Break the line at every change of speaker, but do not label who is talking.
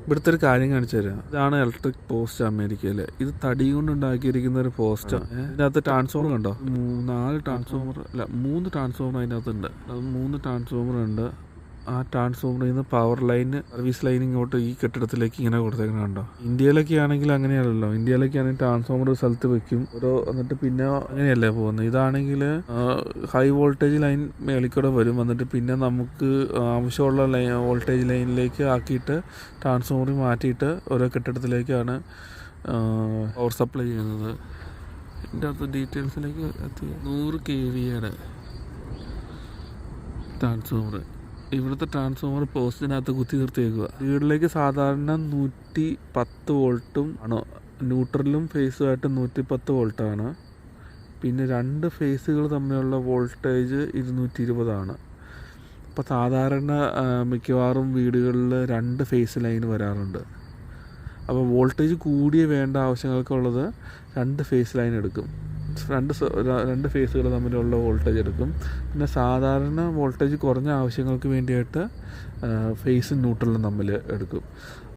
ഇവിടുത്തെ ഒരു കാര്യം കാണിച്ചു തരാം. ഇതാണ് ഇലക്ട്രിക് പോസ്റ്റ് അമേരിക്കയിലെ. ഇത് തടി കൊണ്ട് ഉണ്ടാക്കിയിരിക്കുന്ന ഒരു പോസ്റ്റ്. ഇതിനകത്ത് ട്രാൻസ്ഫോമർ കണ്ടോ? 3 ട്രാൻസ്ഫോമർ അതിനകത്തുണ്ട്. 3 ട്രാൻസ്ഫോമർ ഉണ്ട്. ആ ട്രാൻസ്ഫോമറിൽ നിന്ന് പവർ ലൈന്, സർവീസ് ലൈൻ ഇങ്ങോട്ട് ഈ കെട്ടിടത്തിലേക്ക് ഇങ്ങനെ കൊടുത്തേക്കണം കണ്ടോ. ഇന്ത്യയിലൊക്കെ ആണെങ്കിൽ അങ്ങനെയല്ലല്ലോ. ഇന്ത്യയിലൊക്കെ ആണെങ്കിൽ ട്രാൻസ്ഫോമർ ഒരു സ്ഥലത്ത് വെക്കും, എന്നിട്ട് പിന്നെ അങ്ങനെയല്ലേ പോകുന്നത്. ഇതാണെങ്കിൽ ഹൈ വോൾട്ടേജ് ലൈൻ മേളിക്കൂടെ വരും, എന്നിട്ട് പിന്നെ നമുക്ക് ആവശ്യമുള്ള വോൾട്ടേജ് ലൈനിലേക്ക് ആക്കിയിട്ട് ട്രാൻസ്ഫോമർ മാറ്റിയിട്ട് ഓരോ കെട്ടിടത്തിലേക്കാണ് പവർ സപ്ലൈ ചെയ്യുന്നത്. ഇതിൻ്റെ അകത്ത് ഡീറ്റെയിൽസിലേക്ക് എത്തി. 100 kVയുടെ ട്രാൻസ്ഫോമർ. ഇവിടുത്തെ ട്രാൻസ്ഫോമർ പോസ്റ്റിനകത്ത് കുത്തി നിർത്തിയേക്കുക. വീട്ടിലേക്ക് സാധാരണ 110 വോൾട്ടും ആണ്. ന്യൂട്രലും ഫേസുമായിട്ട് 110 വോൾട്ടാണ്. പിന്നെ 2 ഫേസുകൾ തമ്മിലുള്ള വോൾട്ടേജ് 220 ആണ്. അപ്പോൾ സാധാരണ മിക്കവാറും വീടുകളിൽ 2 ഫേസ് ലൈൻ വരാറുണ്ട്. അപ്പോൾ വോൾട്ടേജ് കൂടിയ വേണ്ട ആവശ്യങ്ങൾക്കുള്ളത് 2 ഫേസ് ലൈൻ എടുക്കും. 2 ഫേസുകൾ തമ്മിലുള്ള വോൾട്ടേജ് എടുക്കും. പിന്നെ സാധാരണ വോൾട്ടേജ് കുറഞ്ഞ ആവശ്യങ്ങൾക്ക് വേണ്ടിയിട്ട് ഫേസും ന്യൂട്രലും തമ്മിൽ എടുക്കും.